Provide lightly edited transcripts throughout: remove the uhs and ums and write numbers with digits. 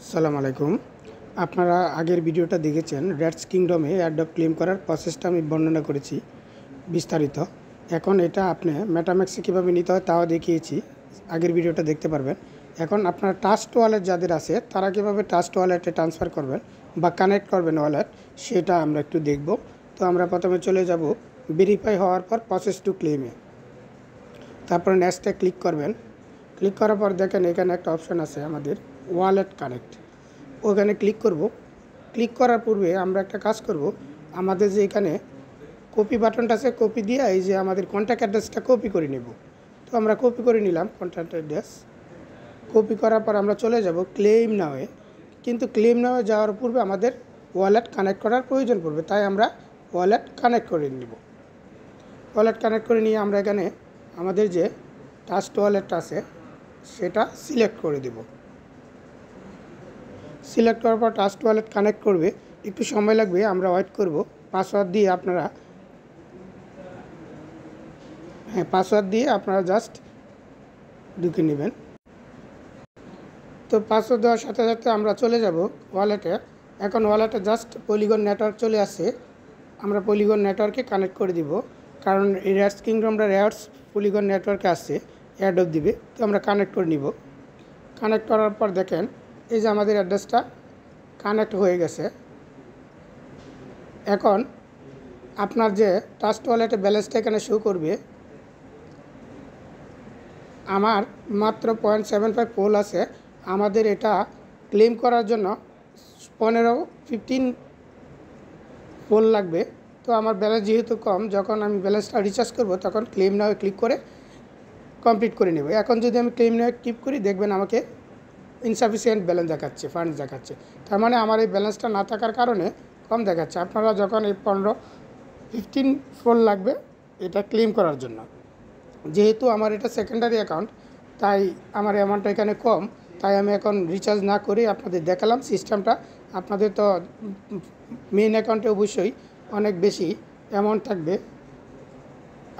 আসসালামু আলাইকুম। আপনারা আগের ভিডিওটা দেখেছেন র্যাটস কিংডমে এয়ারড্রপ ক্লেম করার প্রসেসটা আমি বর্ণনা করেছি বিস্তারিত। এখন এটা আপনি মেটাম্যাক্সে কীভাবে নিতে হয় তাও দেখিয়েছি, আগের ভিডিওটা দেখতে পারবেন। এখন আপনার ট্রাস্ট ওয়ালেট যাদের আছে তারা কীভাবে ট্রাস্ট ওয়ালেটে ট্রান্সফার করবেন বা কানেক্ট করবেন ওয়ালেট, সেটা আমরা একটু দেখব। তো আমরা প্রথমে চলে যাব ভেরিফাই হওয়ার পর প্রসেস টু ক্লেমে, তারপর নেক্সটে ক্লিক করবেন। ক্লিক করার পর দেখেন এখানে একটা অপশান আছে আমাদের ওয়ালেট কানেক্ট, ওখানে ক্লিক করব। ক্লিক করার পূর্বে আমরা একটা কাজ করব, আমাদের যে এখানে কপি বাটনটা আছে কপি দিয়ে এই যে আমাদের কন্ট্যাক্ট অ্যাড্রেসটা কপি করে নেব। তো আমরা কপি করে নিলাম কন্ট্যাক্ট অ্যাড্রেস। কপি করার পর আমরা চলে যাব ক্লেম নাওয়ে, কিন্তু ক্লেম নাওয়ে যাওয়ার পূর্বে আমাদের ওয়ালেট কানেক্ট করার প্রয়োজন পড়বে, তাই আমরা ওয়ালেট কানেক্ট করে নিব। ওয়ালেট কানেক্ট করে নিয়ে আমরা এখানে আমাদের যে ট্রাস্ট ওয়ালেটটা আছে সেটা সিলেক্ট করে দেব। সিলেক্ট করার পর ট্রাস্ট ওয়ালেট কানেক্ট করবে, একটু সময় লাগবে, আমরা ওয়েট করব। পাসওয়ার্ড দিয়ে আপনারা জাস্ট ঢুকে নেবেন। তো পাসওয়ার্ড দেওয়ার সাথে সাথে আমরা চলে যাব ওয়ালেটে। এখন ওয়ালেটে জাস্ট পলিগন নেটওয়ার্ক চলে আসছে, আমরা পলিগন নেটওয়ার্কে কানেক্ট করে দিব, কারণ এই র্যাটস কিংডমটা র্যাটস পলিগন নেটওয়ার্কে আসছে, অ্যাড্রপ দিবে। তো আমরা কানেক্ট করে নিব। কানেক্ট করার পর দেখেন এই যে আমাদের অ্যাড্রেসটা কানেক্ট হয়ে গেছে। এখন আপনার যে ট্রাস্ট ওয়ালেটে ব্যালেন্সটা এখানে শো করবে, আমার মাত্র 0.75 পোল আছে। আমাদের এটা ক্লেম করার জন্য 15 পোল লাগবে। তো আমার ব্যালেন্স যেহেতু কম, যখন আমি ব্যালেন্সটা রিচার্জ করব তখন ক্লেম নাও ক্লিক করে কমপ্লিট করে নেব। এখন যদি আমি ক্লেম নাও ক্লিক করি দেখবেন আমাকে ইনসাফিসিয়েন্ট ব্যালেন্স দেখাচ্ছে, ফান্ডস দেখাচ্ছে। তার মানে আমার এই ব্যালেন্সটা না থাকার কারণে কম দেখাচ্ছে। আপনারা যখন এই 15 পোল লাগবে এটা ক্লেম করার জন্য, যেহেতু আমার এটা সেকেন্ডারি অ্যাকাউন্ট তাই আমার অ্যামাউন্টটা এখানে কম, তাই আমি এখন রিচার্জ না করে আপনাদের দেখালাম সিস্টেমটা। আপনাদের তো মেইন অ্যাকাউন্টে অবশ্যই অনেক বেশি অ্যামাউন্ট থাকবে।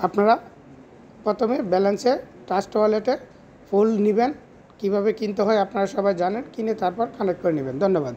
আপনারা প্রথমে ব্যালেন্সে ট্রাস্ট ওয়ালেটে ফুল নেবেন, কীভাবে কিনতে হয় আপনারা সবাই জানেন, কিনে তারপর কানেক্ট করে নেবেন। ধন্যবাদ।